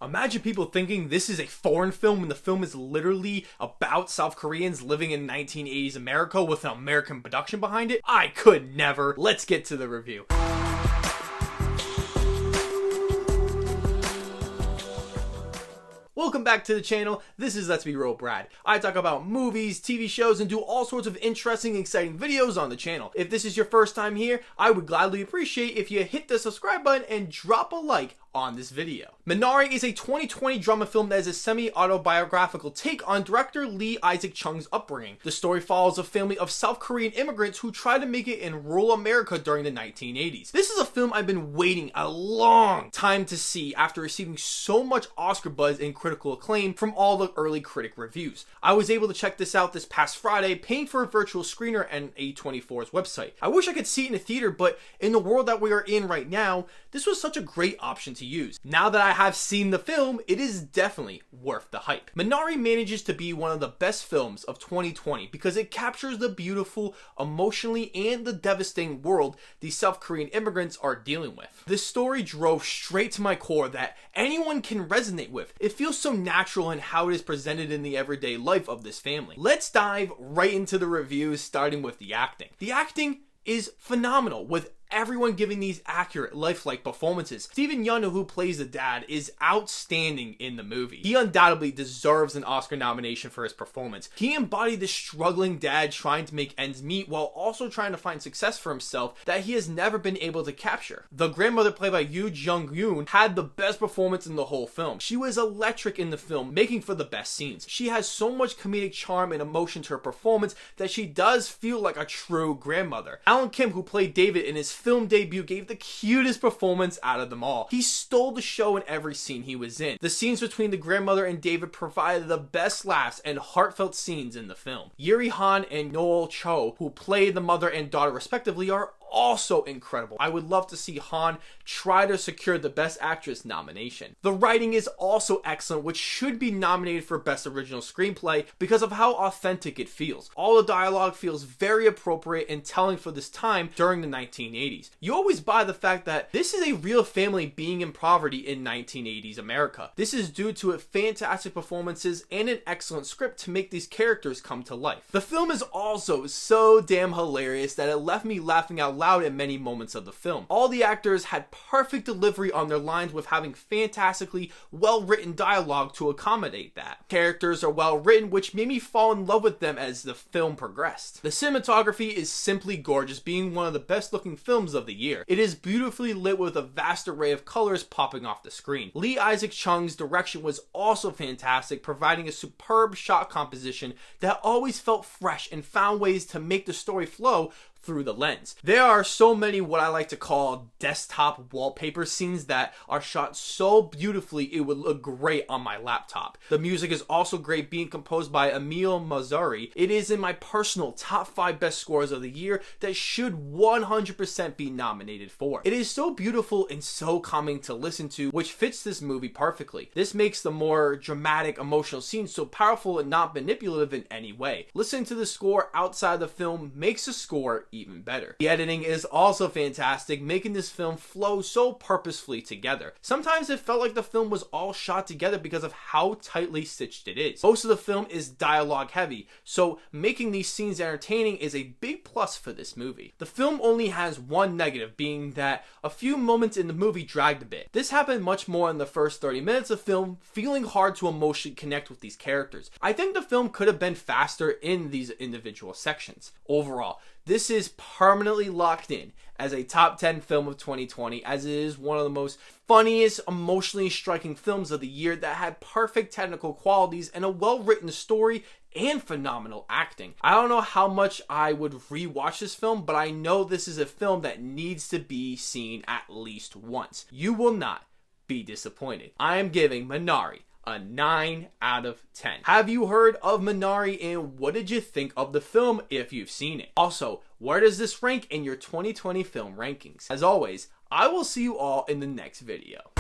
Imagine people thinking this is a foreign film when the film is literally about South Koreans living in 1980s America with an American production behind it. I could never. Let's get to the review. Welcome back to the channel. This is Let's Be Real Brad. I talk about movies, TV shows, and do all sorts of interesting, exciting videos on the channel. If this is your first time here, I would gladly appreciate if you hit the subscribe button and drop a like on this video. Minari is a 2020 drama film that is a semi-autobiographical take on director Lee Isaac Chung's upbringing. The story follows a family of South Korean immigrants who try to make it in rural America during the 1980s. This is a film I've been waiting a long time to see after receiving so much Oscar buzz and critical acclaim from all the early critic reviews. I was able to check this out this past Friday, paying for a virtual screener and A24's website. I wish I could see it in a theater, but in the world that we are in right now, this was such a great option to use. Now that I have seen the film, it is definitely worth the hype. Minari manages to be one of the best films of 2020 because it captures the beautiful, emotionally, and the devastating world these South Korean immigrants are dealing with. This story drove straight to my core that anyone can resonate with. It feels so natural in how it is presented in the everyday life of this family. Let's dive right into the reviews, starting with the acting. The acting is phenomenal, with everyone giving these accurate, lifelike performances. Steven Yeun, who plays the dad, is outstanding in the movie. He undoubtedly deserves an Oscar nomination for his performance. He embodied the struggling dad trying to make ends meet while also trying to find success for himself that he has never been able to capture. The grandmother, played by Yoo Jung-yoon, had the best performance in the whole film. She was electric in the film, making for the best scenes. She has so much comedic charm and emotion to her performance that she does feel like a true grandmother. Alan Kim, who played David in his film debut, gave the cutest performance out of them all. He stole the show in every scene he was in. The scenes between the grandmother and David provided the best laughs and heartfelt scenes in the film. Yuri Han and Noel Cho, who play the mother and daughter respectively, are also incredible. I would love to see Han try to secure the Best Actress nomination. The writing is also excellent, which should be nominated for Best Original Screenplay because of how authentic it feels. All the dialogue feels very appropriate and telling for this time during the 1980s. You always buy the fact that this is a real family being in poverty in 1980s America. This is due to fantastic performances and an excellent script to make these characters come to life. The film is also so damn hilarious that it left me laughing out loud in many moments of the film. All the actors had perfect delivery on their lines, with having fantastically well written dialogue to accommodate that. Characters are well written, which made me fall in love with them as the film progressed. The cinematography is simply gorgeous, being one of the best looking films of the year. It is beautifully lit with a vast array of colors popping off the screen. Lee Isaac Chung's direction was also fantastic, providing a superb shot composition that always felt fresh and found ways to make the story flow through the lens. There are so many what I like to call desktop wallpaper scenes that are shot so beautifully it would look great on my laptop. The music is also great, being composed by Emil Mazzari. It is in my personal top 5 best scores of the year that should 100% be nominated for. It is so beautiful and so calming to listen to, which fits this movie perfectly. This makes the more dramatic, emotional scenes so powerful and not manipulative in any way. Listening to the score outside the film makes the score even better. The editing is also fantastic, making this film flow so purposefully together. Sometimes it felt like the film was all shot together because of how tightly stitched it is. Most of the film is dialogue heavy, so making these scenes entertaining is a big plus for this movie. The film only has one negative, being that a few moments in the movie dragged a bit. This happened much more in the first 30 minutes of film, feeling hard to emotionally connect with these characters. I think the film could have been faster in these individual sections. Overall, this is permanently locked in as a top 10 film of 2020, as it is one of the most funniest, emotionally striking films of the year that had perfect technical qualities and a well-written story and phenomenal acting. I don't know how much I would rewatch this film, but I know this is a film that needs to be seen at least once. You will not be disappointed. I am giving Minari a 9 out of 10. Have you heard of Minari, and what did you think of the film if you've seen it? Also, where does this rank in your 2020 film rankings? As always, I will see you all in the next video.